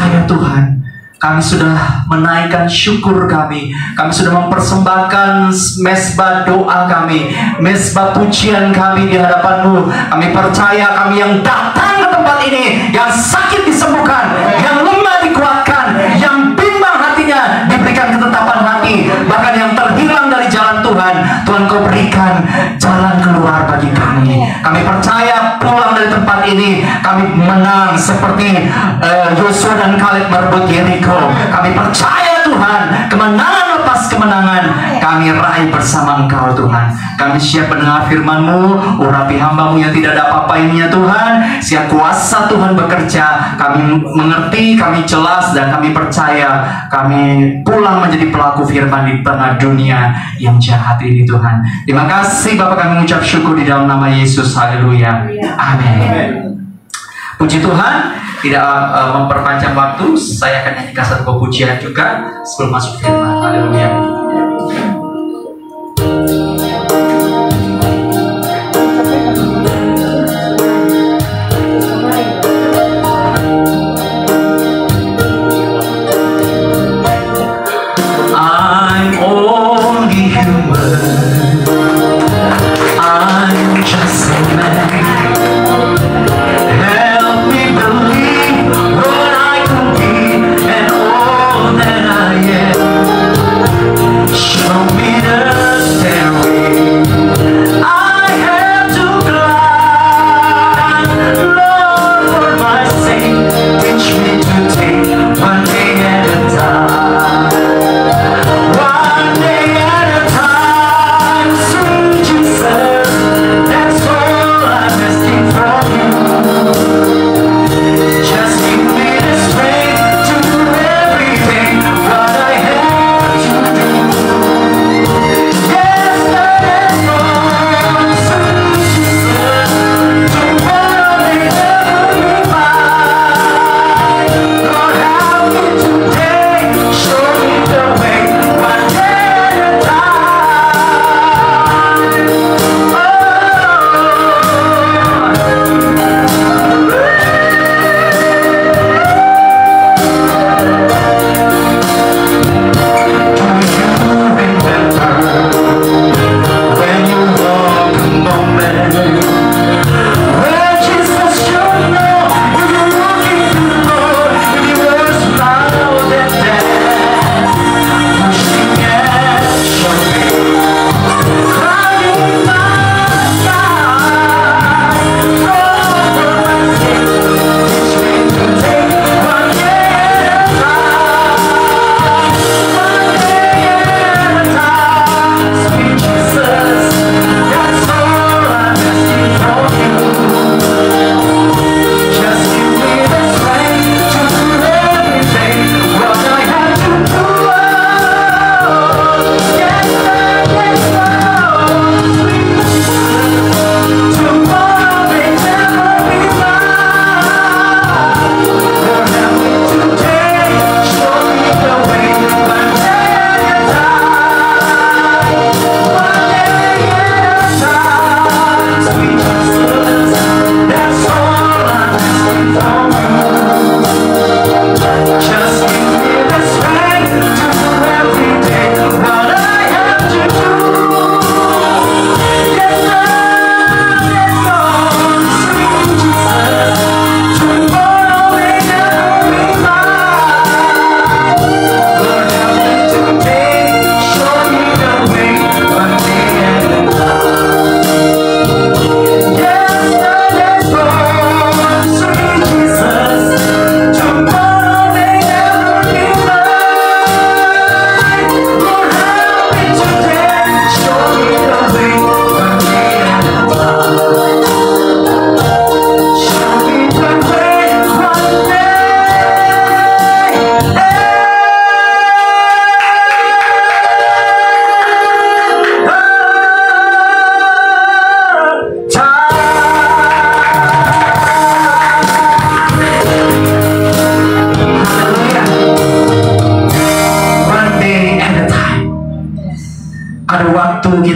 percaya Tuhan, kami sudah menaikkan syukur kami. Kami sudah mempersembahkan mezbah doa kami, mezbah pujian kami di hadapan-Mu. Kami percaya kami yang datang ke tempat ini, yang sakit disembuhkan, yang lemah dikuatkan, yang bimbang hatinya diberikan ketetapan hati, bahkan yang terhilang dari jalan Tuhan, Tuhan Kau berikan jalan keluar bagi kami. Kami percaya pulang dari tempat ini kami menang seperti Yosua dan Kaleb merebut Yeriko. Kami percaya Tuhan, kemenangan lepas kemenangan kami raih bersama Engkau Tuhan. Kami siap mendengar firman-Mu, urapi hamba-Mu yang tidak ada apa-apanya Tuhan. Siap kuasa Tuhan bekerja, kami mengerti, kami jelas, dan kami percaya kami pulang menjadi pelaku firman di tengah dunia yang jahat ini Tuhan. Terima kasih Bapak, kami mengucap syukur di dalam nama Yesus. Haleluya. Amin. Puji Tuhan. Tidak memperpanjang waktu, saya akan nyanyikan satu pujian juga sebelum masuk firman. Haleluya. I'm only human, I'm just a man.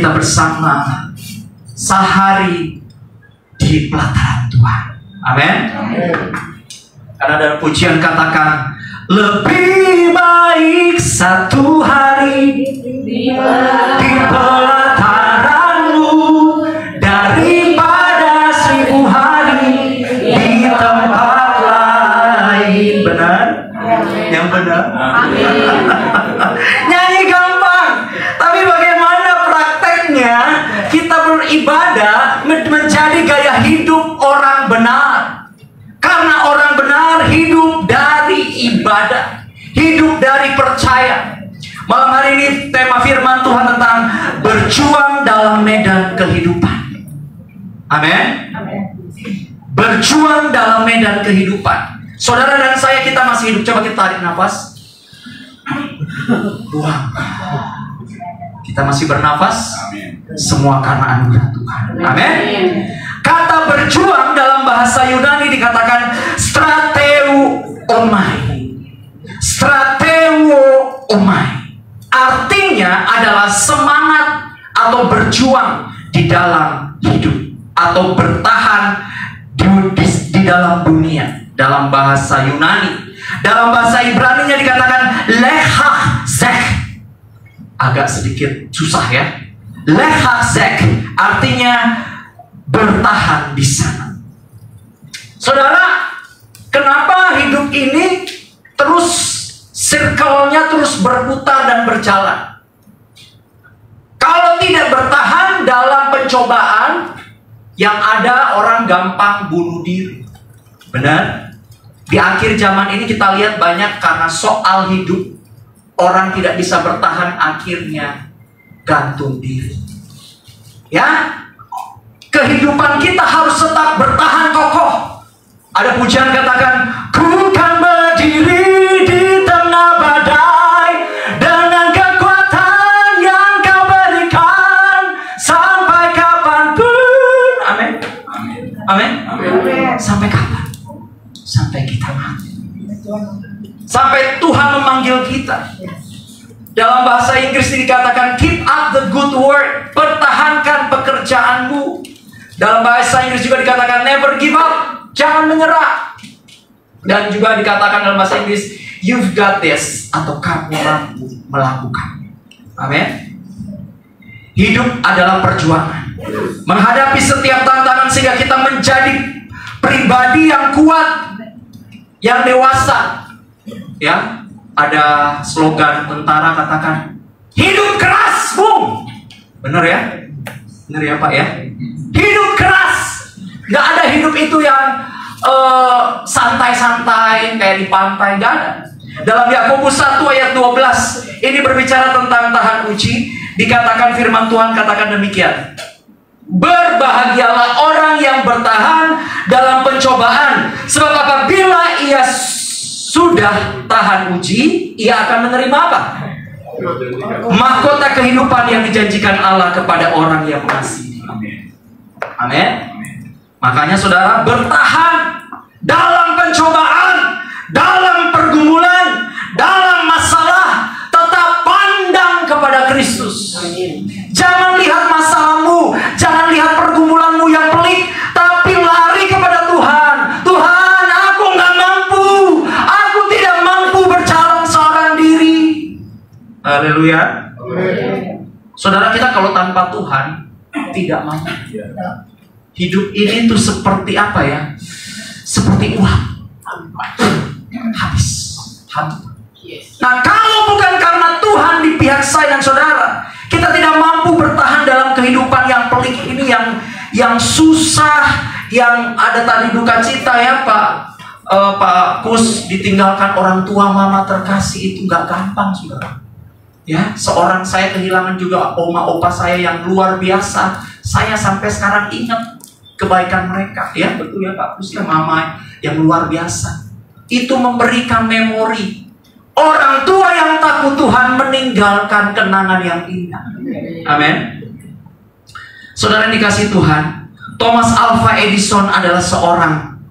kita bersama sehari di pelataran Tuhan. Amin. Karena ada pujian katakan, lebih baik satu hari di pelataranmu daripada 1000 hari di tempat lain. Benar? Yang benar? Nyanyi gampang, tapi bagaimana prakteknya kita beribadah menjadi gaya hidup orang benar? Karena orang benar hidup dari ibadah, hidup dari percaya. Malam hari ini tema firman Tuhan tentang berjuang dalam medan kehidupan. Amin. Berjuang dalam medan kehidupan. Saudara dan saya, kita masih hidup. Coba kita tarik nafas, buang. Kita masih bernafas. Semua karena anugerah Tuhan. Amin. Kata berjuang dalam bahasa Yunani dikatakan strateuomai. Strateuomai artinya adalah semangat atau berjuang di dalam hidup atau bertahan di dalam dunia. Dalam bahasa Yunani, dalam bahasa Ibrani-nya dikatakan lechachzek. Agak sedikit susah ya. Lechachzek artinya bertahan di sana. Saudara, kenapa hidup ini terus circle-nya terus berputar dan berjalan? Kalau tidak bertahan dalam pencobaan, yang ada orang gampang bunuh diri. Benar? Di akhir zaman ini kita lihat banyak karena soal hidup, orang tidak bisa bertahan, akhirnya gantung diri. Ya? Kehidupan kita harus tetap bertahan kokoh. Ada pujian katakan, ku kan berdiri di tengah badai dengan kekuatan yang kau berikan sampai kapanpun. Amin. Amin. Sampai kapan? Sampai kita mati. Sampai Tuhan memanggil kita. Dalam bahasa Inggris dikatakan keep up the good work. Pertahankan pekerjaanmu. Dalam bahasa Inggris juga dikatakan never give up. Jangan menyerah. Dan juga dikatakan dalam bahasa Inggris you've got this, atau kamu mampu melakukan. Amin. Hidup adalah perjuangan. Menghadapi setiap tantangan sehingga kita menjadi pribadi yang kuat, yang dewasa. Ya, ada slogan tentara katakan hidup keras, bung. Benar ya? Benar ya Pak ya? Hidup keras. Gak ada hidup itu yang santai-santai kayak di pantai, gak ada. Dalam Yakobus 1 ayat 12 ini berbicara tentang tahan uji. Dikatakan firman Tuhan katakan demikian, berbahagialah orang yang bertahan dalam pencobaan, sebab apabila ia sudah tahan uji, ia akan menerima apa? Mahkota kehidupan yang dijanjikan Allah kepada orang yang mengasihi. Amin. Makanya saudara, bertahan dalam pencobaan, dalam pergumulan, dalam masalah, tetap pandang kepada Kristus. Jangan lihat masalahmu, jangan lihat pergumulanmu yang pelik, tapi lari kepada Tuhan. Tuhan, aku nggak mampu, aku tidak mampu berjalan seorang diri. Haleluya. Saudara, kita kalau tanpa Tuhan tidak mampu. Hidup ini tuh seperti apa ya? Seperti uang. Habis. Nah, kalau bukan karena Tuhan di pihak saya dan saudara, kita tidak mampu bertahan dalam kehidupan yang pelik ini, yang susah, yang ada tadi duka cita ya Pak Kus, ditinggalkan orang tua, mama terkasih, itu nggak gampang saudara. Ya, seorang saya kehilangan juga oma opa saya yang luar biasa. Saya sampai sekarang ingat kebaikan mereka. Ya, betul ya Pak Kus ya, mama yang luar biasa. Itu memberikan memori. Orang tua yang takut Tuhan meninggalkan kenangan yang indah. Amin. Saudara yang dikasihi Tuhan, Thomas Alva Edison adalah seorang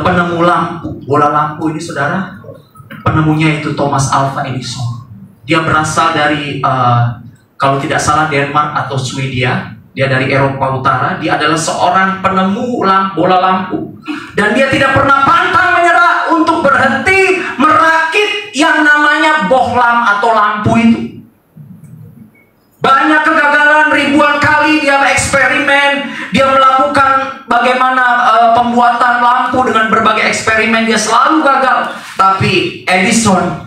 penemu lampu, bola lampu ini saudara. Penemunya itu Thomas Alva Edison. Dia berasal dari kalau tidak salah Denmark atau Swedia. Dia dari Eropa Utara. Dia adalah seorang penemu bola lampu. Dan dia tidak pernah pantang berhenti merakit yang namanya bohlam atau lampu itu. Banyak kegagalan, ribuan kali dia eksperimen, dia melakukan bagaimana pembuatan lampu dengan berbagai eksperimen, dia selalu gagal. Tapi Edison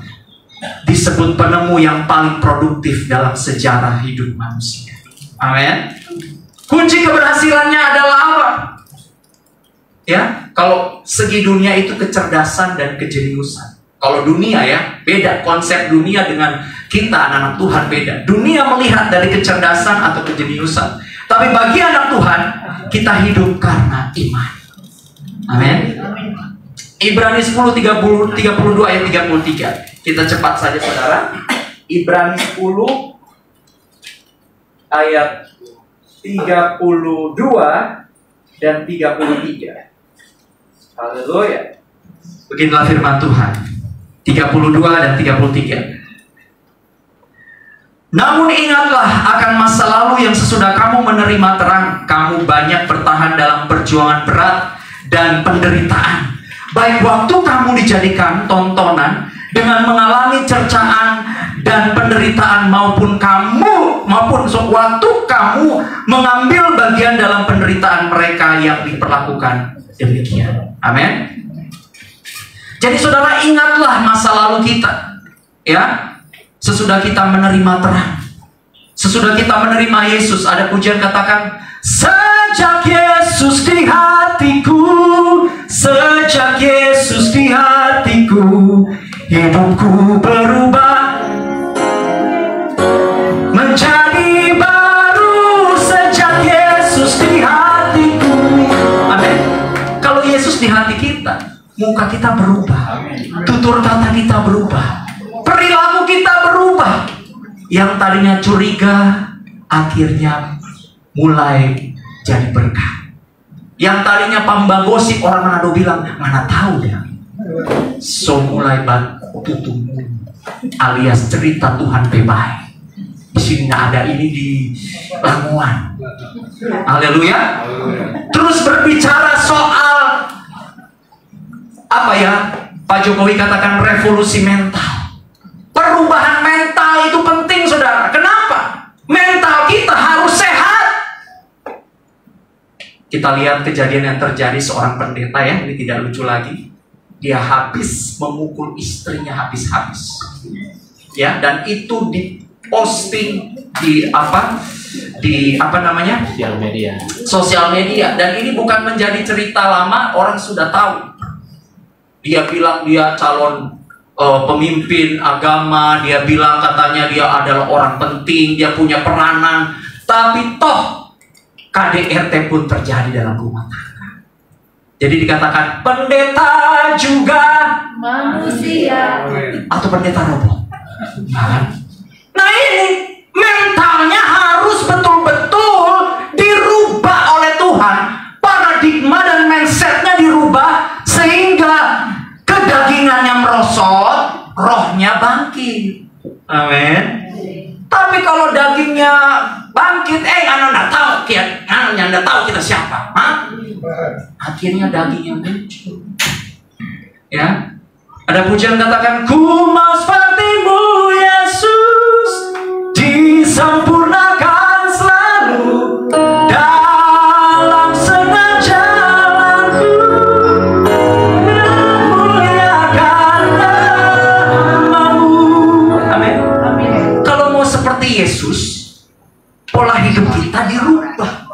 disebut penemu yang paling produktif dalam sejarah hidup manusia. Amin. Kunci keberhasilannya adalah apa? Ya, kalau segi dunia itu kecerdasan dan kejeniusan. Kalau dunia ya, beda konsep dunia dengan kita anak-anak Tuhan beda. Dunia melihat dari kecerdasan atau kejeniusan. Tapi bagi anak Tuhan, kita hidup karena iman. Amin. Ibrani 10, 32 ayat 33. Kita cepat saja saudara. Ibrani 10 ayat 32 dan 33. Haleluya. Beginilah firman Tuhan. 32 dan 33. Namun ingatlah akan masa lalu yang sesudah kamu menerima terang. Kamu banyak bertahan dalam perjuangan berat dan penderitaan. Baik waktu kamu dijadikan tontonan dengan mengalami cercaan dan penderitaan maupun waktu kamu mengambil bagian dalam penderitaan mereka yang diperlakukan demikian. Amin. Jadi saudara, ingatlah masa lalu kita, ya. Sesudah kita menerima terang, sesudah kita menerima Yesus, ada pujian katakan, sejak Yesus di hatiku, sejak Yesus di hatiku, hidupku berubah menjadi baru. Sejak Yesus di hatiku. Amin. Kalau Yesus di hati kita, muka kita berubah, tutur kata kita berubah, perilaku kita berubah. Yang tadinya curiga, akhirnya mulai jadi berkah. Yang tadinya pambagosip, orang Manado bilang, mana tahu ya. So mulai tutup alias cerita Tuhan bebas. Di sini ada ini di Lamongan. Haleluya. Terus berbicara soal apa ya? Pak Jokowi katakan revolusi mental. Perubahan mental itu penting, saudara. Kenapa? Mental kita harus sehat. Kita lihat kejadian yang terjadi seorang pendeta ya, ini tidak lucu lagi. Dia habis memukul istrinya habis-habis. Ya, dan itu diposting di sosial media. Dan ini bukan menjadi cerita lama, orang sudah tahu. Dia bilang dia calon pemimpin agama, dia bilang katanya dia adalah orang penting, dia punya peranan, tapi toh KDRT pun terjadi dalam rumah tangga. Jadi dikatakan pendeta juga manusia atau pendeta robot. Nah ini mentalnya harus betul-betul dirubah oleh Tuhan. Paradigma dan mindsetnya dirubah sehingga kedagingannya merosot, rohnya bangkit. Amin. Tapi kalau dagingnya bangkit, anda nggak tahu, anda nggak tahu kita siapa, akhirnya dagingnya muncul. Ya, ada pujian katakan, ku mau sepertimu Yesus, disempurnakan selalu dalam segala jalanku. Yesus, pola hidup kita dirubah,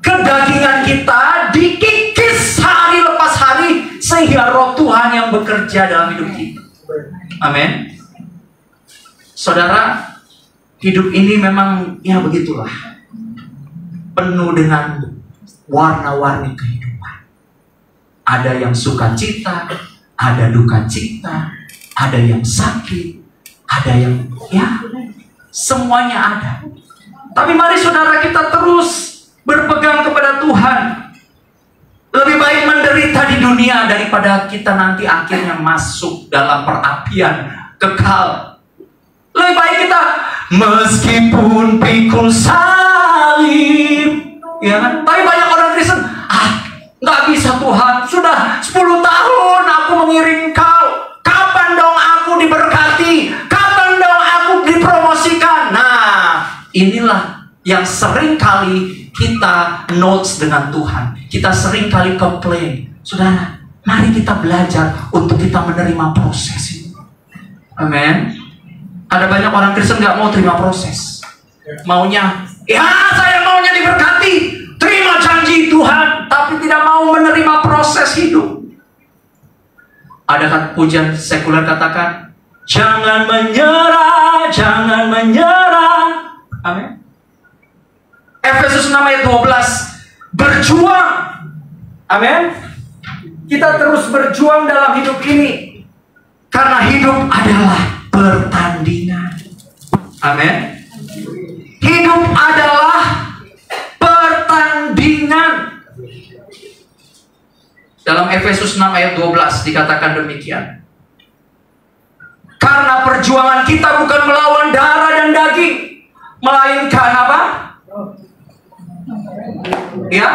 kedagingan kita dikikis hari lepas hari sehingga roh Tuhan yang bekerja dalam hidup kita. Amin. Saudara, hidup ini memang ya begitulah, penuh dengan warna-warni kehidupan. Ada yang sukacita, ada duka cita, ada yang sakit, ada yang ya semuanya ada. Tapi mari saudara kita terus berpegang kepada Tuhan. Lebih baik menderita di dunia daripada kita nanti akhirnya masuk dalam perapian kekal. Lebih baik kita meskipun pikul salib, ya kan? Tapi banyak orang Kristen, nggak bisa Tuhan, sudah 10 tahun aku mengiring kau? Kapan dong aku diberkati? Kapan dong aku dipromosikan? Nah, inilah yang sering kali kita notes dengan Tuhan. Kita sering kali komplain. Saudara, mari kita belajar untuk kita menerima proses ini. Amin. Ada banyak orang Kristen gak mau terima proses. Maunya, ya saya maunya diberkati, terima janji Tuhan, tapi tidak mau menerima proses hidup. Ada kan pujian sekuler katakan, jangan menyerah, jangan menyerah. Amin. Efesus 6 ayat 12, berjuang. Amin. Kita terus berjuang dalam hidup ini, karena hidup adalah pertandingan. Amin. Hidup adalah pertandingan. Dalam Efesus 6 ayat 12 dikatakan demikian. Karena perjuangan kita bukan melawan darah dan daging, melainkan apa? Ya?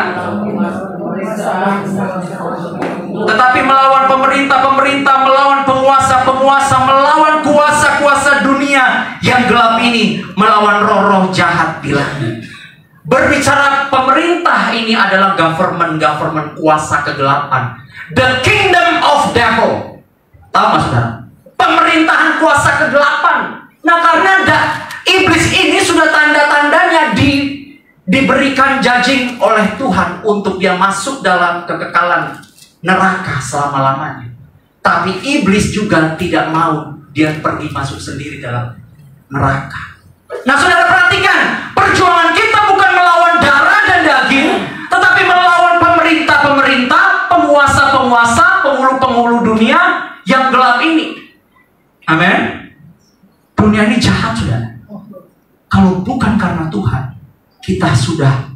Tetapi melawan pemerintah-pemerintah, melawan penguasa-penguasa, melawan kuasa-kuasa dunia yang gelap ini, melawan roh-roh jahat di langit. Berbicara pemerintah ini adalah government kuasa kegelapan. The kingdom of devil. Tahu nggak saudara? Pemerintahan kuasa kegelapan. Nah, karena iblis ini sudah tanda-tandanya diberikan judging oleh Tuhan untuk dia masuk dalam kekekalan neraka selama-lamanya. Tapi iblis juga tidak mau dia pergi masuk sendiri dalam neraka. Nah, saudara perhatikan, perjuangan kita bukan melawan darah dan daging, tetapi melawan pemerintah-pemerintah, penguasa-penguasa, penghulu-penghulu dunia yang gelap ini. Amin. Dunia ini jahat, saudara. Kalau bukan karena Tuhan, kita sudah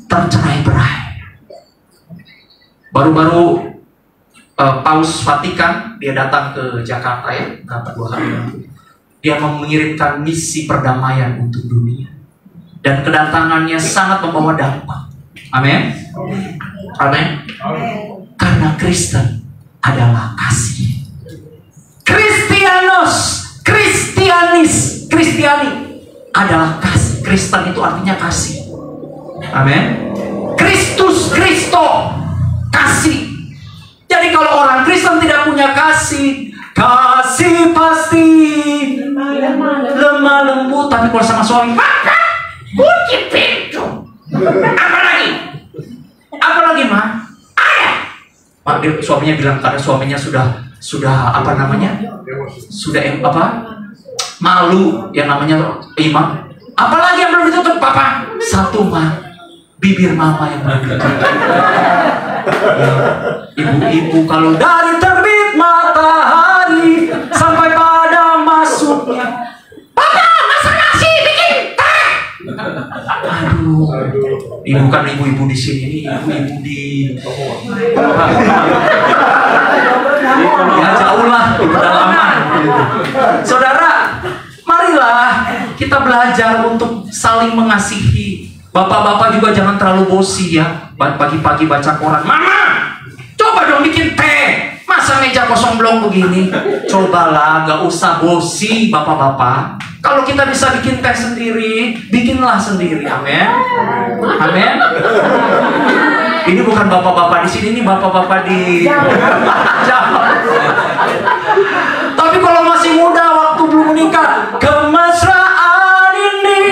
tercerai-berai. Baru-baru Paus Vatikan dia datang ke Jakarta ya, berapa 2 hari lalu. Dia mengirimkan misi perdamaian untuk dunia. Dan kedatangannya sangat membawa dampak. Amin. Amin. Karena Kristen adalah kasih. Kristiani adalah kasih. Kristen itu artinya kasih. Amin. Kristo, kasih. Jadi kalau orang Kristen tidak punya kasih pasti lemah lembut. Tapi kalau sama suami, kunci pintu. Apa lagi mah? Pak, suaminya bilang karena suaminya sudah apa namanya? Sudah malu yang namanya imam. Apalagi yang belum ditutup, papa? Satu mah, bibir mama yang belum ditutup. Ibu-ibu kalau dari terbit matahari sampai pada masuknya, papa masak nasi, bikin teh. Aduh, ibu kan ibu-ibu di sini, ibu-ibu di ya jauh lah pedalaman. Saudara, marilah kita belajar untuk saling mengasihi. Bapak-bapak juga jangan terlalu bosi ya. Pagi-pagi baca koran, mama, coba dong bikin teh. Masa meja kosong belum begini? Cobalah, gak usah bosi bapak-bapak. Kalau kita bisa bikin teh sendiri, bikinlah sendiri. Amin. Amin. Ini bukan bapak-bapak di sini, ini bapak-bapak di Jawa. Tapi kalau masih muda, waktu belum menikah, kemesraan ini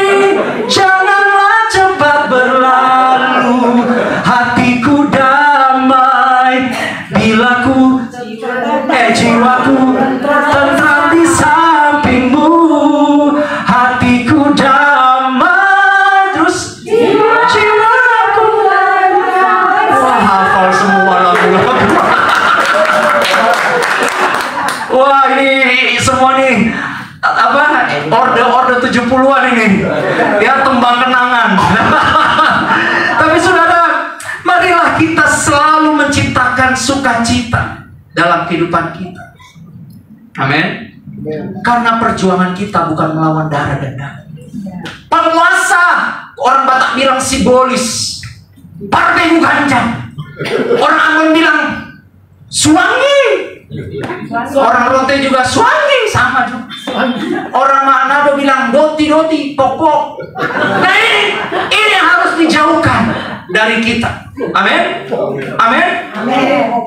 janganlah cepat berlalu. Hatiku damai bila jiwaku tentram di sampingmu. Hatiku damai, terus jiwaku. Wah, hafal semua lagu-lagu. Wah, ini semua nih apa orde 70-an ini ya, tembang kenangan. Tapi saudara, marilah kita selalu menciptakan sukacita dalam kehidupan kita. Amin. Karena perjuangan kita bukan melawan darah dan daging. Penguasa, orang Batak bilang simbolis, partai ganjang. Orang Ambon bilang Suwangi. Orang Rote juga Suwangi, sama juga. Orang Manado bilang doti, pok. Nah ini yang harus dijauhkan dari kita. Amin.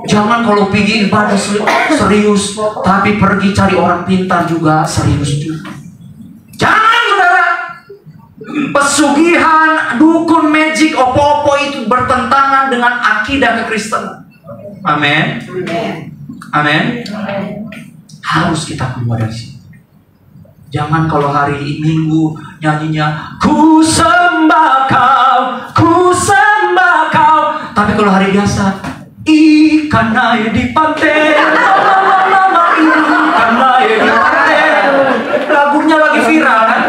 Jangan kalau pergi ibadah serius, tapi pergi cari orang pintar juga serius juga. Jangan, saudara. Pesugihan, dukun, magic, opo-opo itu bertentangan dengan akidah kekristenan. Amin. Harus kita keluar dari sini. Jangan kalau hari Minggu nyanyinya ku sembah kau, tapi kalau hari biasa ikan air di pantai, ikan air di pantai, lagunya lagi viral kan?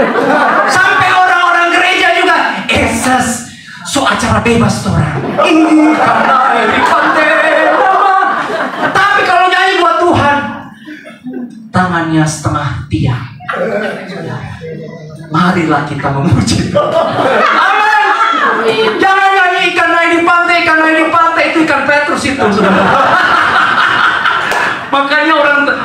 Sampai orang-orang gereja juga so acara bebas tuh orang, ikan air di pantai. Tapi kalau nyanyi buat Tuhan, tangannya setengah tiang. Marilah kita memuji. Amin. Jangan nyanyi ikan air di pantai itu ikan Petrus itu, saudara. Makanya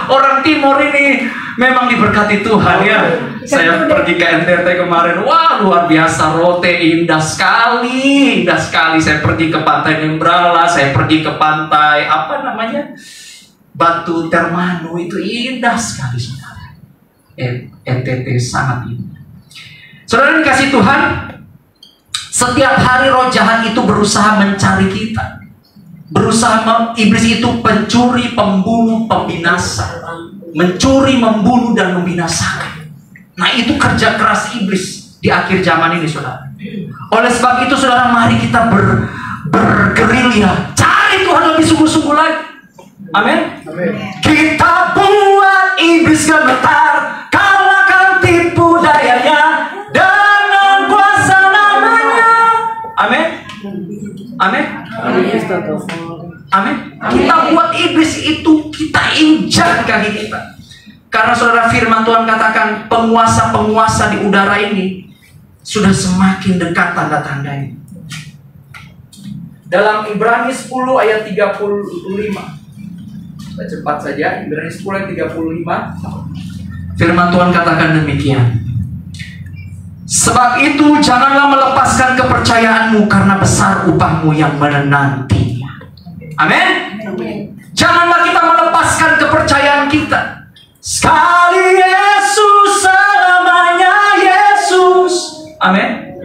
orang Timur ini memang diberkati Tuhan ya. Saya pergi ke NTT kemarin, wah luar biasa, Rote indah sekali. Saya pergi ke Pantai Nembrala, saya pergi ke pantai apa namanya, Batu Termanu, itu indah sekali, saudara. NTT sangat indah. Saudara dikasih Tuhan, setiap hari roh jahat itu berusaha mencari kita. Iblis itu pencuri, pembunuh, pembinasa. Mencuri, membunuh, dan membinasakan. Nah itu kerja keras iblis di akhir zaman ini, saudara. Oleh sebab itu, saudara, mari kita bergerilya, cari Tuhan lebih sungguh-sungguh lagi. Amin. Kita buat iblis gemetar, kalahkan tipu dayanya dengan kuasa namanya. Amin. Kita buat iblis itu, kita injak kaki kita. Karena saudara, firman Tuhan katakan penguasa-penguasa di udara ini sudah semakin dekat tanda-tandanya. Dalam Ibrani 10 ayat 35. Cepat saja, Ibrani 10 ayat 35. Firman Tuhan katakan demikian. Sebab itu janganlah melepaskan kepercayaanmu, karena besar upahmu yang menantinya. Amin. Janganlah kita melepaskan kepercayaan kita. Sekali Yesus, selamanya Yesus. Amin.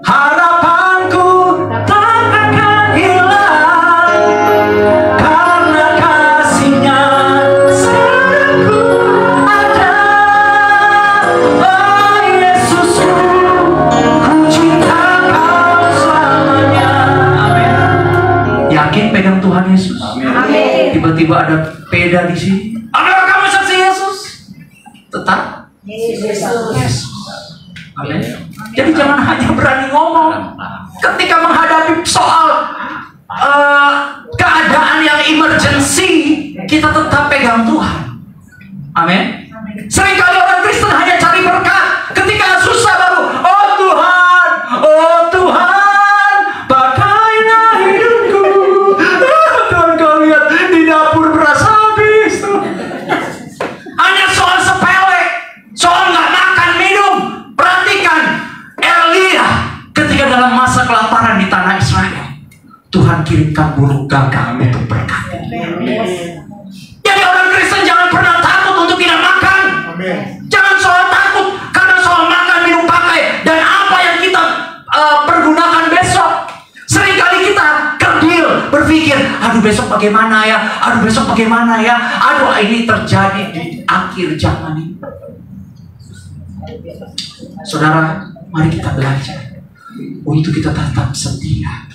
Harapanku tak akan hilang, karena kasih-Nya selalu ada. Oh Yesusku, ku cinta Kau selamanya. Amin. Yakin pegang Tuhan Yesus? Amin. Tiba-tiba ada peda di sini. Apakah kamu saksi Yesus? Tetap Yesus. Amin. Jadi jangan hanya berani ngomong. Ketika menghadapi soal keadaan yang emergency, kita tetap pegang Tuhan. Amin. Seringkali orang Kristen hanya cari berkat. Ketika susah baru, oh Tuhan, pakailah hidupku. Tuhan, kau lihat di dapur beras habis. Hanya soal sepele, soal nggak makan minum. Perhatikan Elia ketika dalam masa kelaparan di tanah Israel, Tuhan kirimkan burung gagak untuk berkat. Jadi orang Kristen jangan pernah takut untuk tidak makan. Jangan soal takut karena soal makan, minum, pakai, dan apa yang kita pergunakan besok. Seringkali kita kerdil berpikir, aduh besok bagaimana ya, aduh ini terjadi di akhir zaman ini. Saudara, mari kita belajar untuk kita tetap setia.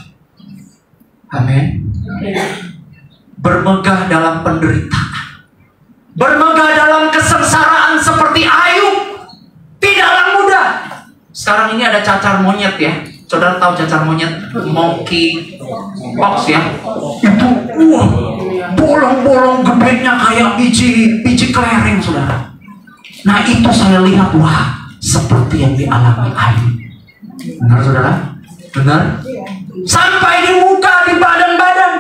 Amin. Bermegah dalam penderitaan, bermegah dalam kesengsaraan seperti Ayub, tidaklah mudah. Sekarang ini ada cacar monyet ya. Saudara tahu cacar monyet, monkey pox ya? Itu bolong-bolong gedenya kayak biji kelereng, saudara. Nah itu saya lihat, wah, seperti yang dialami Ayub. Benar, saudara? Benar? Sampai di muka, di badan-badan.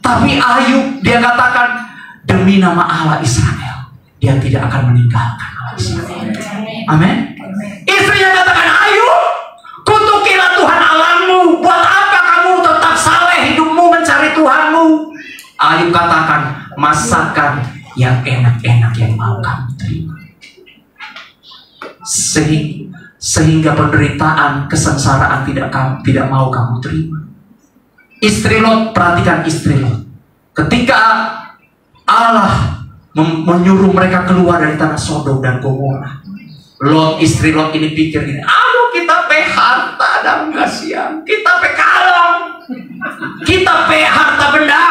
Tapi Ayub dia katakan, demi nama Allah Israel, dia tidak akan meninggalkan Allah Israel. Amin. Istrinya katakan, Ayub, kutukilah Tuhan Allahmu. Buat apa kamu tetap saleh hidupmu mencari Tuhanmu? Ayub katakan, masakan yang enak-enak yang mau kamu terima. Sehingga penderitaan, kesengsaraan tidak mau kamu terima. Istri Lot, perhatikan istri Lot. Ketika Allah menyuruh mereka keluar dari tanah Sodom dan Gomora, istri Lot ini pikir ini, aduh kita pe harta dan kasihan, kita pe kalong, kita pe harta benda.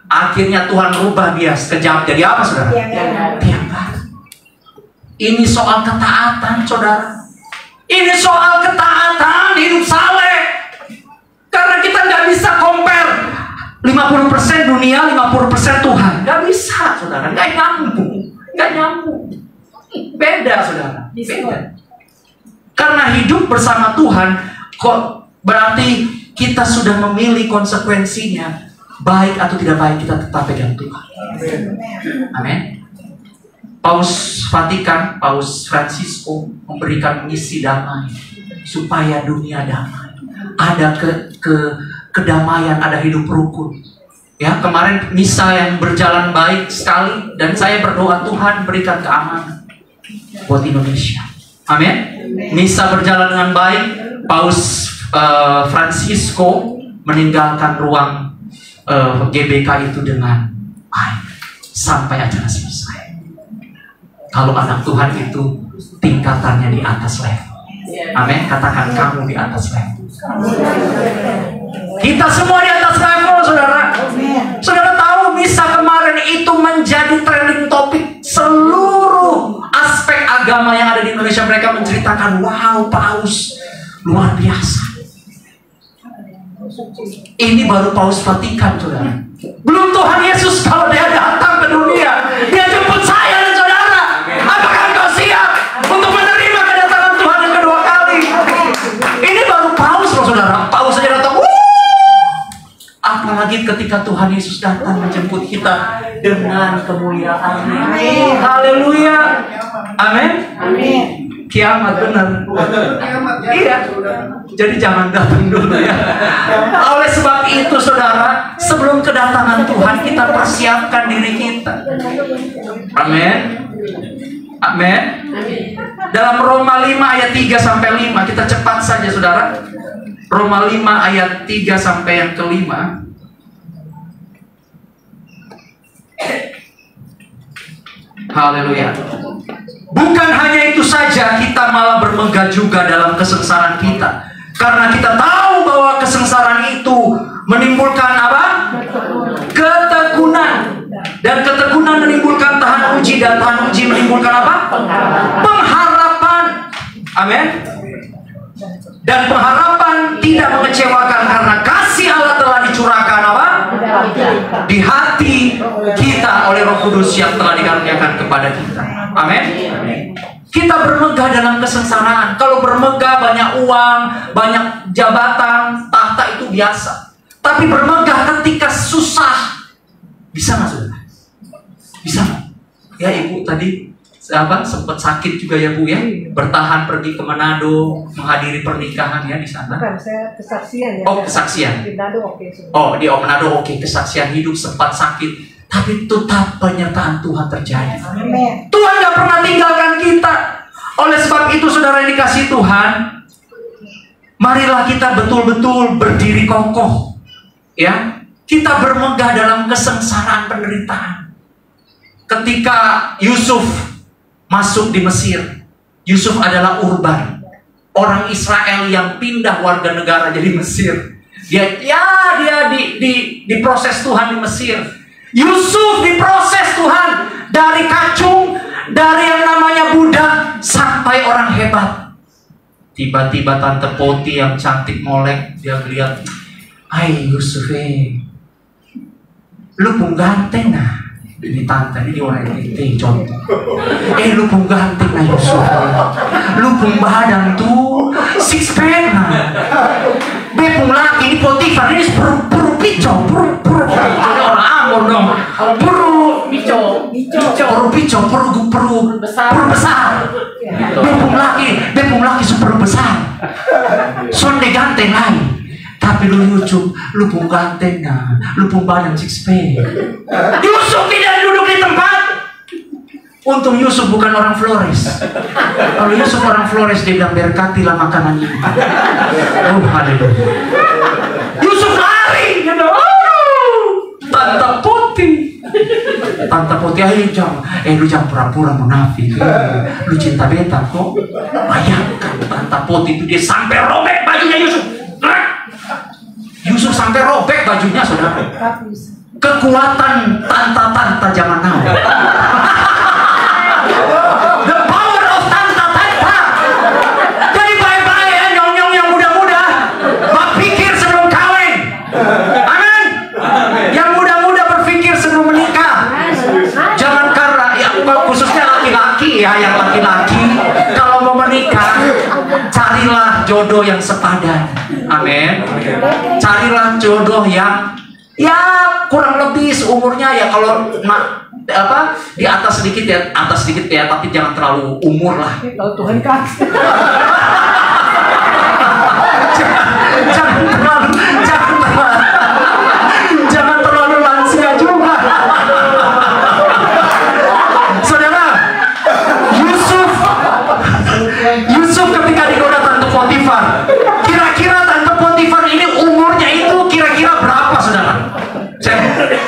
Akhirnya Tuhan rubah dia sekejap jadi apa, saudara? Tiang baru. Ini soal ketaatan, saudara. Ini soal ketaatan, hidup saleh. Karena kita nggak bisa compare 50% dunia, 50% Tuhan. Nggak bisa, saudara. Nggak nyambung. Beda, saudara. Beda. Karena hidup bersama Tuhan, kok berarti kita sudah memilih konsekuensinya. Baik atau tidak baik, kita tetap pegang Tuhan. Amin. Paus Vatikan, Paus Francisco memberikan misi damai supaya dunia damai. Ada kedamaian, ada hidup rukun. Ya, kemarin misa yang berjalan baik sekali dan saya berdoa Tuhan berikan keamanan buat Indonesia. Amin. Misa berjalan dengan baik. Paus Francisco meninggalkan ruang GBK itu dengan baik sampai acara selesai. Kalau anak Tuhan itu tingkatannya di atas level. Amin. Katakan kamu di atas level. Kita semua di atas level, saudara. Saudara tahu misa kemarin itu menjadi trending topik seluruh aspek agama yang ada di Indonesia. Mereka menceritakan, wow, Paus luar biasa. Ini baru Paus Vatikan, saudara. Belum Tuhan Yesus kalau dia datang ke dunia, dia jemput saya dan saudara. Apakah engkau siap untuk menerima kedatangan Tuhan yang kedua kali? Ini baru Paus, loh, saudara. Paus saja datang. Apalagi ketika Tuhan Yesus datang menjemput kita dengan kemuliaan. Haleluya. Amin. Amin. Kiamat benar. Iya. Jadi jangan datang dulu ya. Oleh sebab itu, saudara, sebelum kedatangan Tuhan kita persiapkan diri kita. Amin. Amin. Dalam Roma 5 ayat 3 sampai 5, kita cepat saja, saudara. Roma 5 ayat 3 sampai yang kelima. Haleluya. Bukan hanya itu saja, kita malah bermegah juga dalam kesengsaraan kita. Karena kita tahu bahwa kesengsaraan itu menimbulkan apa? Ketekunan. Dan ketekunan menimbulkan tahan uji. Dan tahan uji menimbulkan apa? Pengharapan. Amin. Dan pengharapan tidak mengecewakan karena kasih Allah telah dicurahkan apa? Di hati kita oleh Roh Kudus yang telah dikaruniakan kepada kita. Amin. Kita bermegah dalam kesengsaraan. Kalau bermegah banyak uang, banyak jabatan, tahta itu biasa. Tapi bermegah ketika susah, bisa nggak, saudara? Bisa nggak? Ya, Ibu tadi sempat sakit juga ya, Bu, ya, bertahan pergi ke Manado menghadiri pernikahan ya di sana. Bukan, saya kesaksian ya. Oh, kesaksian. Di Manado oke. Oh, di Manado oke, kesaksian hidup sempat sakit. Tapi tetap penyertaan Tuhan terjadi. Amin. Tuhan gak pernah tinggalkan kita. Oleh sebab itu, saudara yang dikasihi Tuhan, marilah kita betul-betul berdiri kokoh. Ya, kita bermegah dalam kesengsaraan penderitaan. Ketika Yusuf masuk di Mesir, Yusuf adalah urban, orang Israel yang pindah warga negara jadi Mesir. Dia diproses Tuhan di Mesir. Yusuf diproses Tuhan dari kacung, dari yang namanya budak sampai orang hebat. Tiba-tiba Tante Poti yang cantik molek, dia lihat, "Hai Yusuf, lu pun ganteng nah." Ini tante, ini orang itu contoh. Lu pun ganteng nah Yusuf, lu pun badan tuh six pack nah. Bepung laki ini Potifar ini puru pico, puru orang Ambon dong. Puru pico, puru besar. Bepung laki super besar. Sonde ganteng lain. Tapi lu Yusuf, lu pun ganteng nah, lu pun badan six pack. Yusuf tidak duduk di tempat. Untung Yusuf bukan orang Flores. Kalau Yusuf orang Flores, dia bilang berkatilah makanan ini. Oh, haleluya. Yusuf lari, gitu. Tante Putih, ayo lu jangan pura-pura munafik. Lu cinta beta kok. Bayangkan Tante Putih itu dia sampai robek bajunya Yusuf. Yusuf sampai robek bajunya, saudara. Kekuatan tante zaman now. The power of tante. Jadi baik-baik ya nyong-nyong yang muda-muda, berpikir sebelum kawin. Amin. Yang muda-muda berpikir sebelum menikah. Jangan karena ya, khususnya laki-laki ya, yang laki-laki kalau mau menikah, carilah jodoh yang sepadan. Amin. Carilah jodoh yang ya kurang lebih seumurnya ya, kalau di atas sedikit ya, tapi jangan terlalu umur lah. Kalau Tuhan kasih. jangan terlalu lansia juga. Saudara, Yusuf ketika digoda Tante Potifar, kira-kira Tante Potifar ini umurnya itu kira-kira berapa, saudara?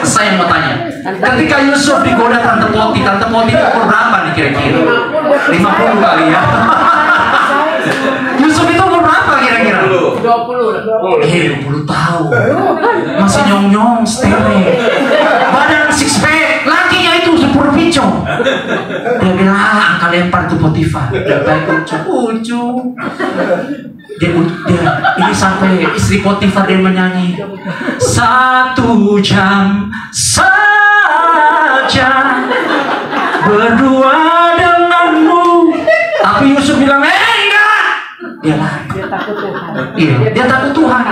Saya mau tanya, ketika Yusuf digoda Tante Poti itu umur berapa nih kira-kira? 50 kali ya. Yusuf itu umur berapa kira-kira? 20 tahun. Masih nyong-nyong, stele. Badan six pack, lakinya itu super pico. Dia bilang, angka lempar tuh Potifar. Dia baik ucu. Dia ini sampai istri Potifar dia menyanyi 1 jam saja berdua denganmu. Tapi Yusuf bilang enggak. Dia takut Tuhan. Iya, dia takut Tuhan.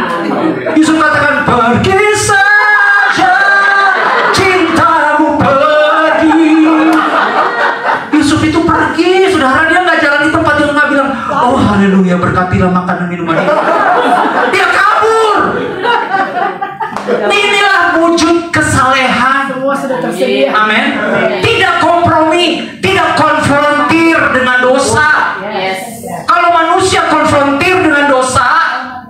Yusuf katakan pergi saja, cintamu pergi. Yusuf itu pergi, saudara, dia nggak jalan di tempat yang nggak bilang oh haleluya berkatilah makanan minuman ini. Dia kabur. Inilah wujud kesalehan. Semua sudah tersedia. Amin. Tidak kompromi, tidak konfrontir dengan dosa. Kalau manusia konfrontir dengan dosa,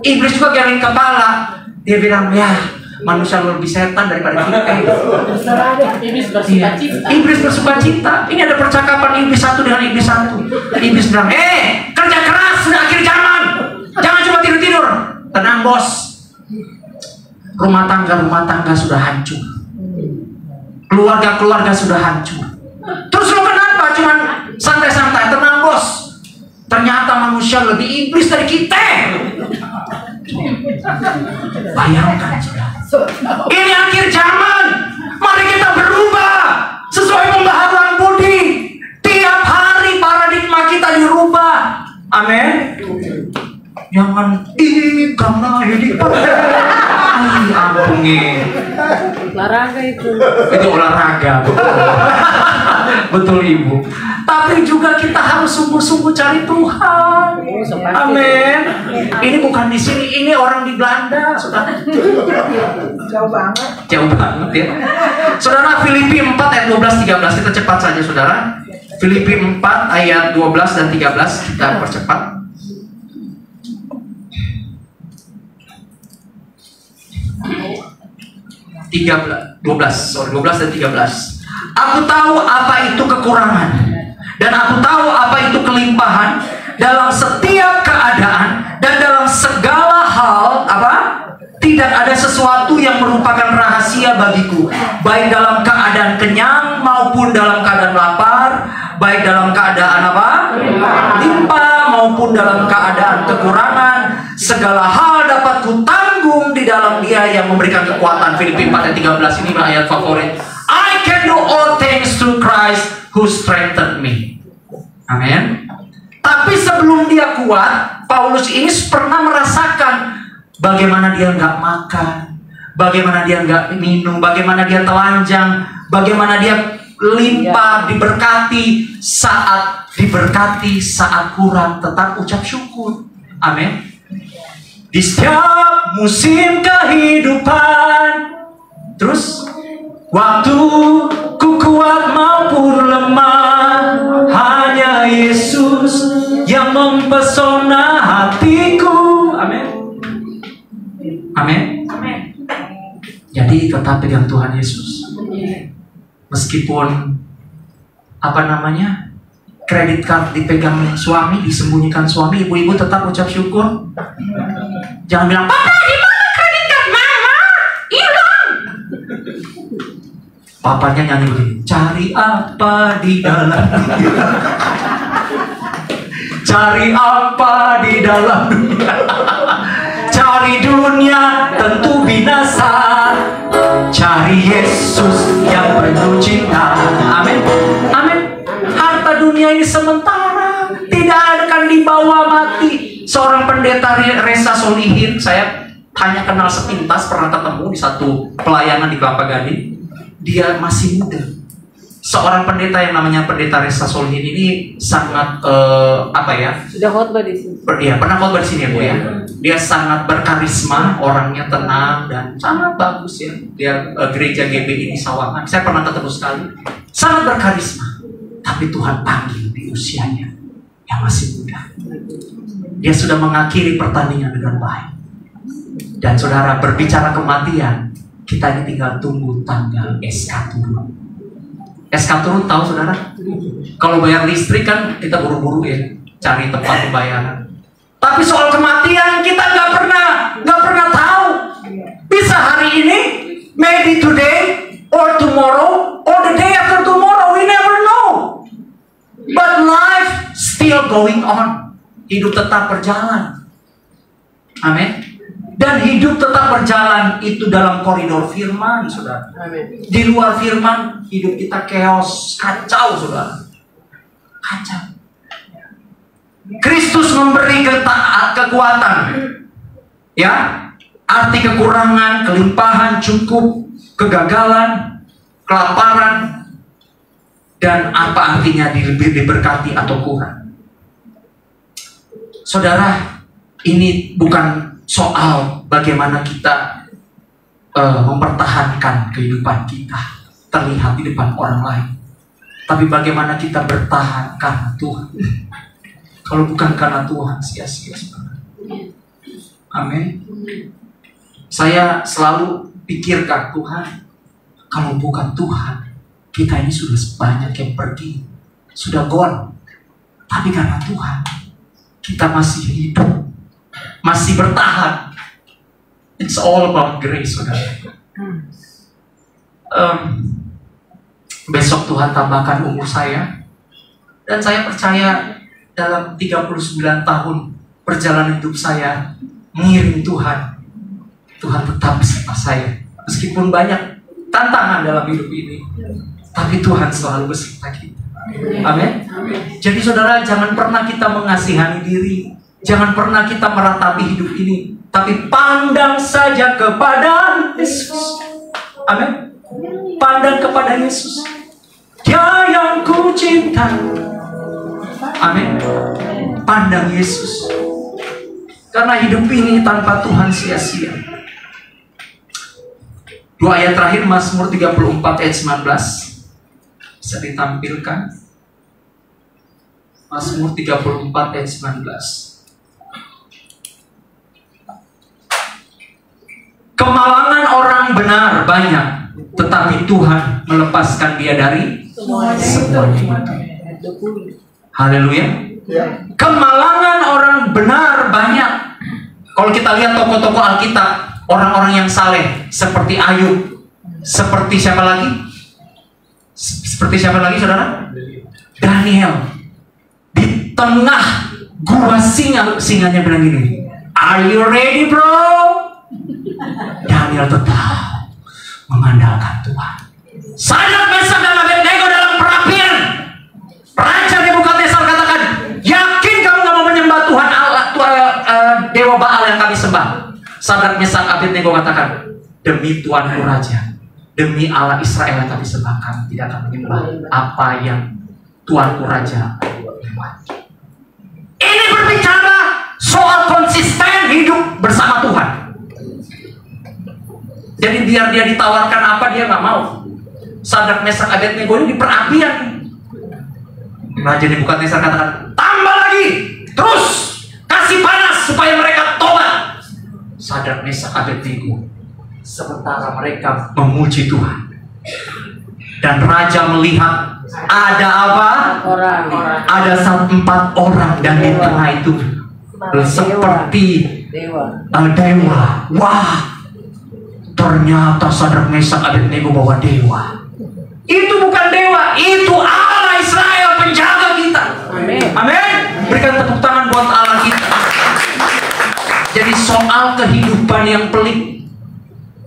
iblis juga geleng kepala. Dia bilang ya manusia lebih setan daripada kita. Iblis bersuka cita. Ini ada percakapan iblis satu dengan iblis satu. Iblis bilang, kerja keras sudah akhir zaman. Jangan cuma tidur-tidur. Tenang bos. Rumah tangga sudah hancur. Keluarga sudah hancur. Terus lo kenapa cuman santai-santai? Tenang bos. Ternyata manusia lebih iblis dari kita. Bayangkan saudara. Ini akhir zaman. Mari kita berubah sesuai pembaharuan budi. Tiap hari paradigma kita dirubah. Amin. Jangan karena hidup. Ampungin. Olahraga itu olahraga. Betul ibu. Tapi juga kita harus sungguh-sungguh cari Tuhan. Amin. Ini bukan di sini, ini orang di Belanda, saudara. jauh banget ya. Saudara, Filipi 4 ayat 12-13 kita cepat saja, saudara. Filipi 4 ayat 12 dan 13 kita percepat. 12 dan 13. Aku tahu apa itu kekurangan dan aku tahu apa itu kelimpahan dalam setiap keadaan dan dalam segala hal tidak ada sesuatu yang merupakan rahasia bagiku, baik dalam keadaan kenyang maupun dalam keadaan lapar, baik dalam keadaan limpah maupun dalam keadaan kekurangan. Segala hal dapat kutanggung di dalam Dia yang memberikan kekuatan. Filipi 4 ayat 13 ini ayat favorit. I can do all things through Christ who strengthened me. Amin. Tapi sebelum dia kuat, Paulus ini pernah merasakan bagaimana dia nggak makan, bagaimana dia nggak minum, bagaimana dia telanjang, bagaimana dia limpah, diberkati, saat kurang tetap ucap syukur. Amin. Di setiap musim kehidupan, terus waktu ku kuat maupun lemah, hanya Yesus yang mempesona hatiku. Amin. Amin. Jadi tetap pegang Tuhan Yesus. Meskipun kredit card dipegang suami, disembunyikan suami, ibu-ibu tetap ucap syukur. Jangan bilang, "Papa, di mana kredit card mama? Hilang." Papanya nyanyi begini, "Cari apa di dalam dunia? Cari apa di dalam dunia? Cari dunia tentu binasa. Cari Yesus yang penuh cinta." Amin. Amin. Harta dunia ini sementara, tidak akan dibawa mati. Seorang pendeta Resa Solihin, saya hanya kenal sepintas, pernah ketemu di satu pelayanan di Kelapa Gading. Dia masih muda. Seorang pendeta yang namanya pendeta Resa Solihin ini sangat Sudah khotbah di sini. Iya, pernah khotbah di sini ya, Bu ya. Dia sangat berkarisma, orangnya tenang dan sangat bagus ya. Dia gereja GBI di Sawangan. Saya pernah ketemu sekali. Sangat berkarisma. Tapi Tuhan panggil di usianya yang masih muda. Dia sudah mengakhiri pertandingan dengan baik. Dan saudara, berbicara kematian, kita ini tinggal tunggu tanggal SK turun. SK turun tahu saudara? Kalau bayar listrik kan kita buru-buru ya, cari tempat pembayaran. Tapi soal kematian kita nggak pernah tahu. Bisa hari ini, maybe today, or tomorrow, or the day after tomorrow, we never know. But life still going on. Hidup tetap berjalan. Amin. Dan hidup tetap berjalan itu dalam koridor firman, saudara. Amin. Di luar firman, hidup kita chaos, kacau, saudara. Kacau. Kristus memberi kekuatan. Ya, arti kekurangan, kelimpahan, cukup, kegagalan, kelaparan, dan apa artinya diberkati atau kurang. Saudara, ini bukan soal bagaimana kita mempertahankan kehidupan kita terlihat di depan orang lain, tapi bagaimana kita bertahan karena Tuhan. Kalau bukan karena Tuhan, sia-sia. Amin. Saya selalu pikirkan, Tuhan, kalau bukan Tuhan, kita ini sudah banyak yang pergi, sudah gone. Tapi karena Tuhan, kita masih hidup, masih bertahan. It's all about grace, saudara. Besok Tuhan tambahkan umur saya, dan saya percaya dalam 39 tahun perjalanan hidup saya mengiring Tuhan, Tuhan tetap bersama saya. Meskipun banyak tantangan dalam hidup ini, tapi Tuhan selalu beserta kita. Amin. Jadi saudara, jangan pernah kita mengasihani diri, jangan pernah kita meratapi hidup ini, tapi pandang saja kepada Yesus. Amin. Pandang kepada Yesus, Dia yang ku cinta. Amin. Pandang Yesus. Karena hidup ini tanpa Tuhan sia-sia. Dua ayat terakhir, Mazmur 34 ayat 19. Bisa ditampilkan. Mazmur 34 ayat 19. Kemalangan orang benar banyak, tetapi Tuhan melepaskan dia dari semuanya. Haleluya. Kemalangan orang benar banyak. Kalau kita lihat tokoh-tokoh Alkitab, orang-orang yang saleh seperti Ayub, seperti siapa lagi? Seperti siapa lagi, saudara? Daniel. Di tengah gua singa, singanya bilang gini, "Are you ready, bro?" Daniel tetap mengandalkan Tuhan. Sadrak, Mesak, dan Abednego dalam perapian. Raja Nebukadnezar katakan, "Yakin kamu gak mau menyembah Tuhan Allah, Dewa Baal yang kami sembah?" Sadrak, Mesak, Abednego katakan, demi Tuanku Raja, demi Allah Israel yang kami sembah, kami tidak akan menyembah apa yang Tuanku Raja buat. Ini berbicara soal konsisten hidup bersama Tuhan. Jadi biar dia ditawarkan apa, dia nggak mau. Sadrak, Mesak, Abednego ini di perapian. Raja Nebukadnezar katakan, tambah lagi, terus kasih panas supaya mereka tobat. Sadrak, Mesak, Abednego, sementara mereka memuji Tuhan, dan raja melihat ada apa? Ada 4 orang, dan di tengah itu seperti dewa. Wah, ternyata Sadrak, Mesak, Abednego bawa dewa. Itu bukan dewa, itu Allah Israel, penjaga kita. Amin. Berikan tepuk tangan buat Allah kita. Jadi soal kehidupan yang pelik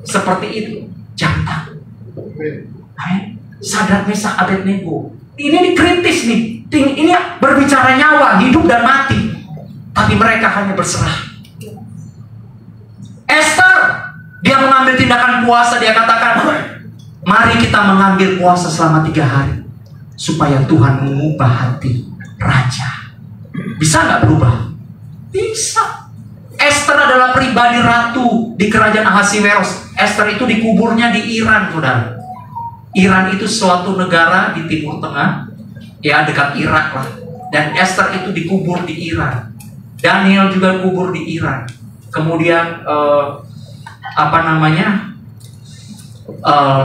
seperti itu, jangan takut. Amin. Sadrak, Mesak, Abednego, ini kritis nih. Ini berbicara nyawa, hidup dan mati. Tapi mereka hanya berserah. Esther, dia mengambil tindakan puasa. Dia katakan, mari kita mengambil puasa selama 3 hari supaya Tuhan mengubah hati raja. Bisa nggak berubah? Bisa. Esther adalah pribadi ratu di kerajaan Ahasiweros. Esther itu dikuburnya di Iran, saudara. Iran itu suatu negara di Timur Tengah, ya dekat Irak lah. Dan Esther itu dikubur di Iran. Daniel juga kubur di Iran. Kemudian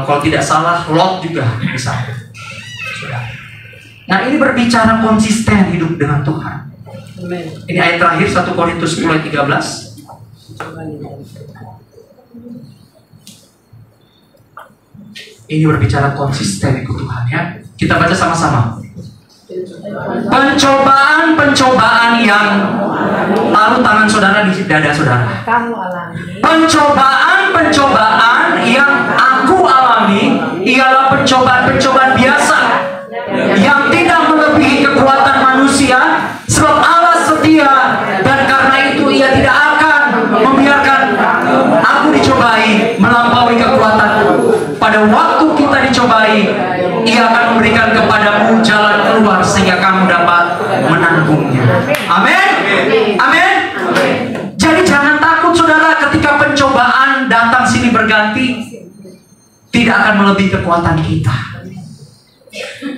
kalau tidak salah Lot juga di sana. Nah, ini berbicara konsisten hidup dengan Tuhan. Ini ayat terakhir 1 Korintus 10 ayat 13. Ini berbicara konsisten ikut Tuhan, ya. Kita baca sama-sama. Pencobaan-pencobaan yang, taruh tangan saudara di dada saudara. Pencobaan-pencobaan yang aku alami ialah pencobaan-pencobaan biasa yang tidak melebihi kekuatan manusia, sebab Allah setia, dan karena itu Ia tidak akan membiarkan aku dicobai melampaui kekuatanku. Pada waktu kita dicobai, Ia akan memberikan kepadamu jalan keluar sehingga kamu dapat menanggungnya. Amin. Amin. Jadi jangan takut saudara, ketika pencobaan datang silih berganti, tidak akan melebihi kekuatan kita.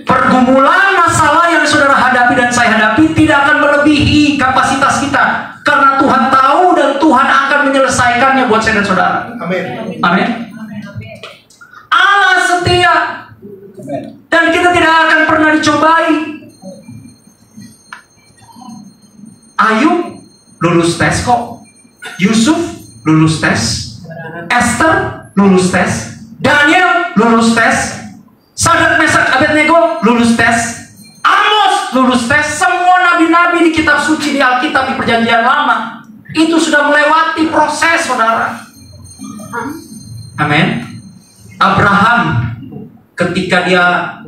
Pergumulan masalah yang saudara hadapi dan saya hadapi tidak akan melebihi kapasitas kita, karena Tuhan tahu dan Tuhan akan menyelesaikannya buat saya dan saudara. Amin. Amin. Allah setia, dan kita tidak akan pernah dicobai. Ayub lulus tes kok. Yusuf lulus tes. Esther lulus tes. Daniel lulus tes. Sadrak, Mesak, Abednego lulus tes. Amos lulus tes. Semua nabi-nabi di kitab suci, di Alkitab, di Perjanjian Lama, itu sudah melewati proses, saudara. Amin. Abraham, ketika dia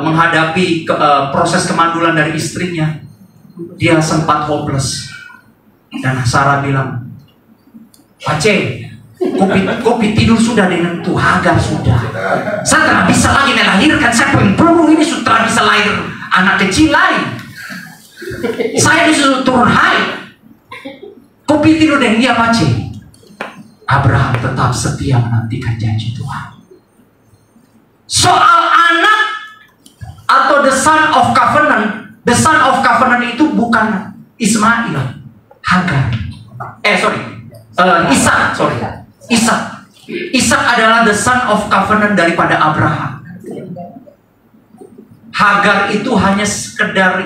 menghadapi proses kemandulan dari istrinya, dia sempat hopeless. Dan Sarah bilang, Pace, kopi tidur sudah dengan tuh Hagar sudah. Saya tidak bisa lagi melahirkan. Saya pembunuh ini sudah bisa lahir anak kecil lain. Saya disuruh turun haid. Kopi tidur dengan dia, Pace. Abraham tetap setia menantikan janji Tuhan. Soal anak atau the son of covenant, the son of covenant itu bukan Ismail, Hagar. Ishak adalah the son of covenant daripada Abraham. Hagar itu hanya sekedar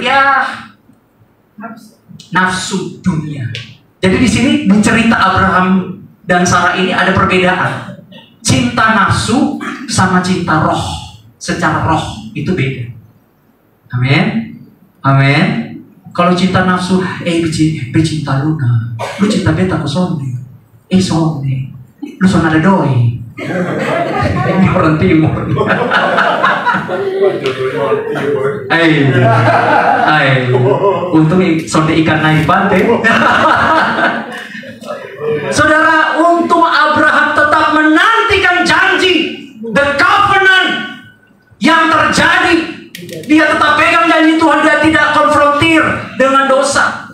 nafsu dunia. Jadi di sini cerita Abraham dan Sarah ini ada perbedaan. Cinta nafsu sama cinta roh, secara roh itu beda. Amin. Amin. Kalau cinta nafsu, cinta lu nah, lu cinta beta ku sonde, sonde, lu son ada doi. Ini orang timur. Untung sonde ikan naik pantai. Saudara, untuk Abraham tetap menantikan janji, the covenant yang terjadi. Dia tetap pegang janji Tuhan, dia tidak konfrontir dengan dosa.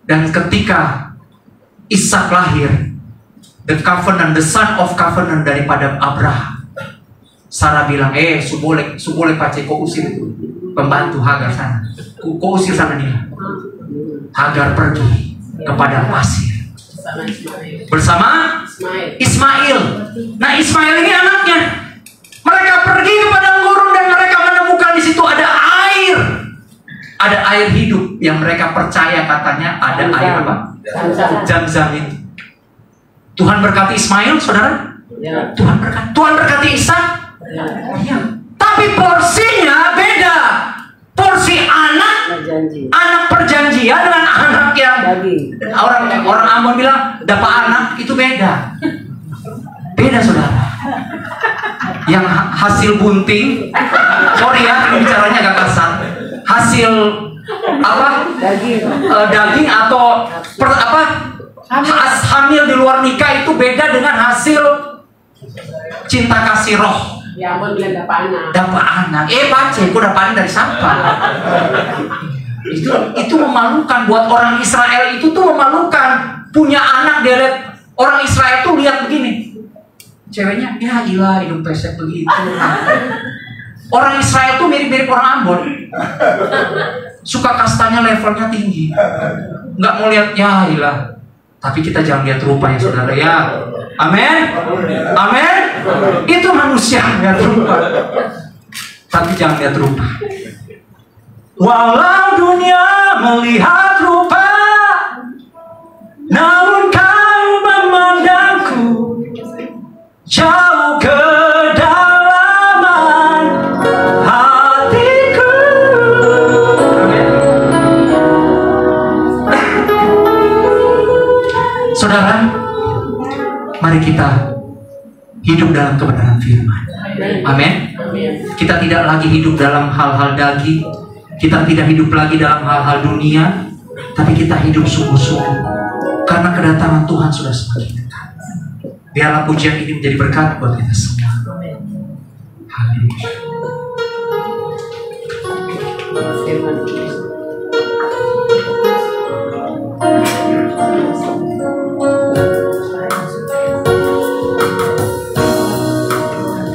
Dan ketika Ishak lahir, the covenant, the son of covenant daripada Abraham, Sarah bilang, subole pace, kau usir itu pembantu Hagar sana, kau usir sana dia. Hagar pergi kepada pasir bersama Ismail. Nah, Ismail ini anaknya. Mereka pergi ke padang gurun dan mereka menemukan di situ ada air. Ada air hidup yang mereka percaya katanya ada air apa? Zam-zam itu. Tuhan berkati Ismail, saudara? Ya. Tuhan berkati Ishak? Ya. Tapi porsinya beda. Porsi anak perjanjian dengan anak yang orang Ambon bilang dapat anak itu beda. Beda, saudara. Yang hasil bunting, sorry ya, bicaranya agak kasar. Hasil apa? Daging atau hamil di luar nikah itu beda dengan hasil cinta kasih roh. Ya, Ambon bilang dapat anak. Dapat anak. Baca, aku dapat anak dari siapa? Itu memalukan buat orang Israel, itu tuh memalukan. Punya anak, dia lihat orang Israel tuh lihat begini. Ceweknya, ya gila, hidung pesek begitu. Orang Israel tuh mirip-mirip orang Ambon. Suka kastanya levelnya tinggi. Nggak mau lihat, ya gila. Tapi kita jangan lihat rupanya, saudara ya. Amin. Amin. Itu manusia lihat rupa. Tapi jangan lihat rupa. Walau dunia melihat rupa, namun kau memandangku jauh ke dalaman hatiku. Saudara, mari kita hidup dalam kebenaran firman. Amin. Kita tidak lagi hidup dalam hal-hal daging. Kita tidak hidup lagi dalam hal-hal dunia. Tapi kita hidup sungguh-sungguh. Karena kedatangan Tuhan sudah semakin dekat. Biarlah pujian ini menjadi berkat buat kita semua. Haleluya.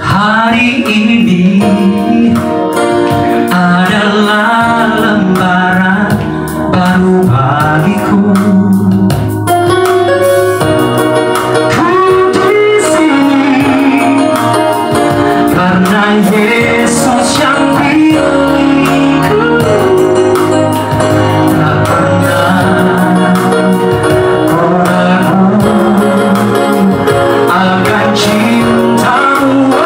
Hari ini adalah lembaran baru bagiku. Ku di sini karena Yesus yang pilihku. Tak pernah ku ragu akan cintamu.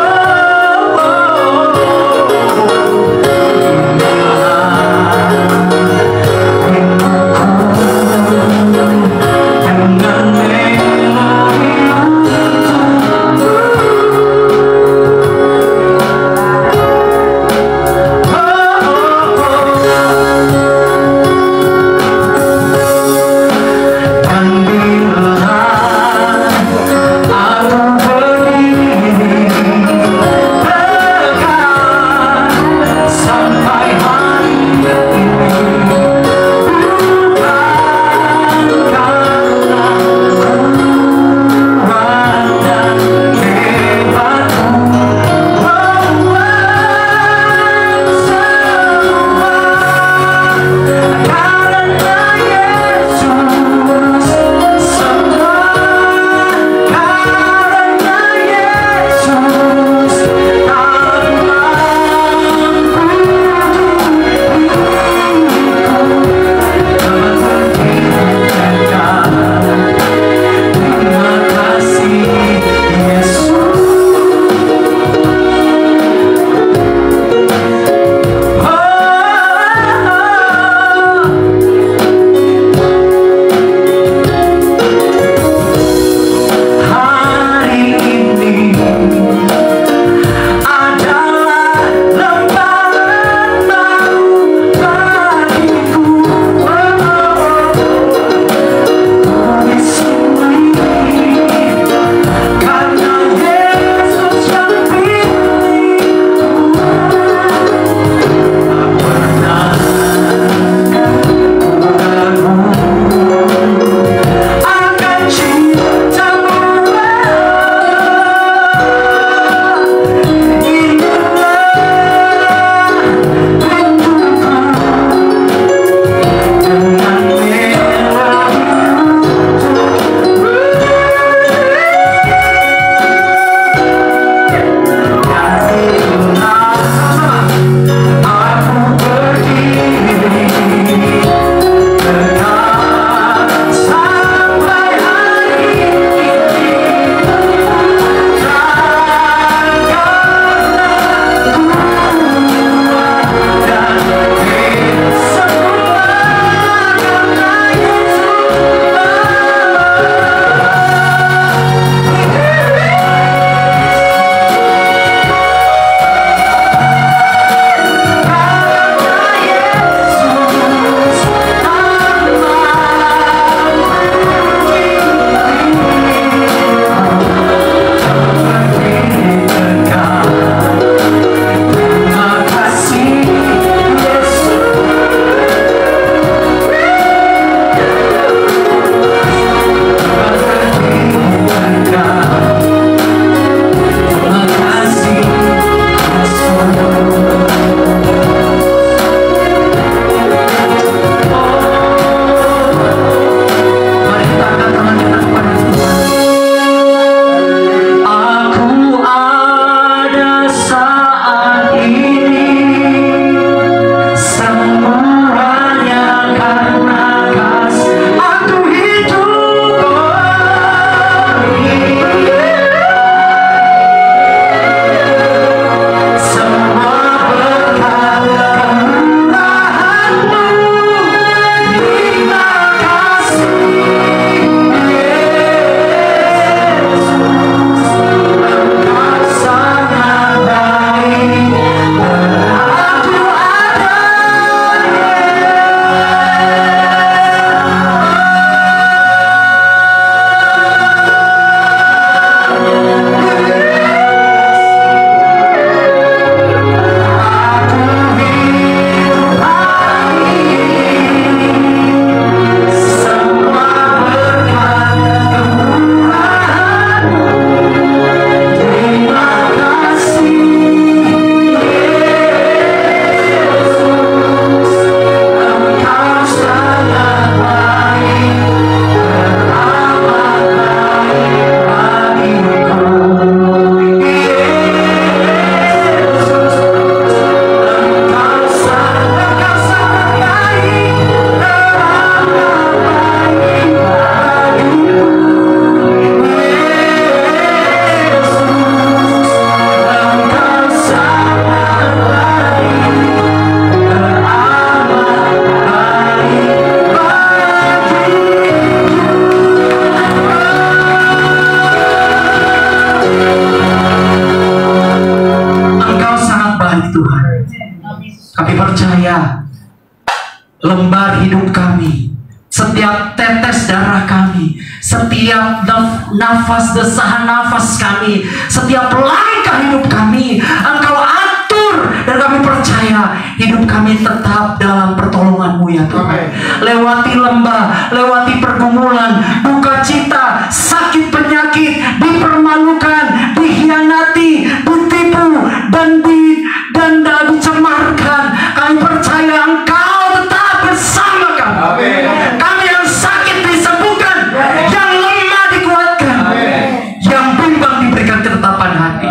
baik Tuhan. Kami percaya lembar hidup kami, setiap tetes darah kami, setiap nafas, desahan nafas kami, setiap langkah hidup kami, Engkau atur, dan kami percaya hidup kami tetap dalam pertolongan-Mu ya Tuhan. Lewati lembah, lewati pergumulan, duka cita, sakit penyakit, dipermalukan, dikhianati, ditipu, dan dicemarkan, kami percaya Engkau tetap bersama kami. Kami yang sakit disembuhkan, yang lemah dikuatkan, yang bimbang diberikan ketetapan hati.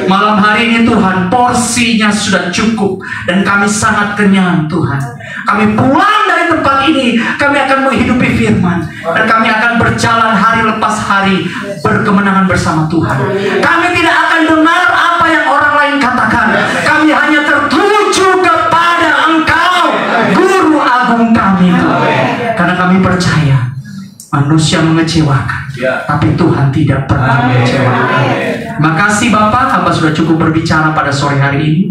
Malam hari ini Tuhan, porsinya sudah cukup dan kami sangat kenyang Tuhan. Kami pulang dari tempat ini, kami akan menghidupi firman, dan kami akan berjalan hari lepas hari berkemenangan bersama Tuhan. Kami tidak akan dengar apa yang orang lain katakan. Kami hanya tertuju kepada Engkau, Guru Agung kami Tuhan. Karena kami percaya manusia mengecewakan, tapi Tuhan tidak pernah mengecewakan. Makasih Bapak, hamba sudah cukup berbicara pada sore hari ini.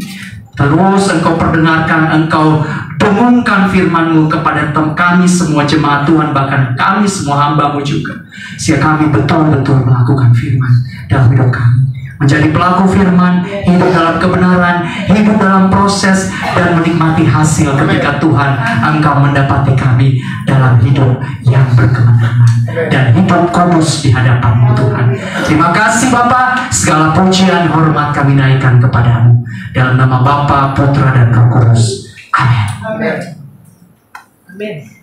Terus Engkau perdengarkan, Engkau dengungkan firman-Mu kepada kami semua jemaat Tuhan, bahkan kami semua hamba-Mu juga, sehingga kami betul-betul melakukan firman dalam hidup kami, menjadi pelaku firman, hidup dalam kebenaran, hidup dalam proses, dan menikmati hasil ketika Tuhan Engkau mendapati kami dalam hidup yang berkemenangan dan hidup kudus di hadapan-Mu Tuhan. Terima kasih Bapa, segala pujian hormat kami naikkan kepadamu, dalam nama Bapa, Putra, dan Roh Kudus. Amin. Amin.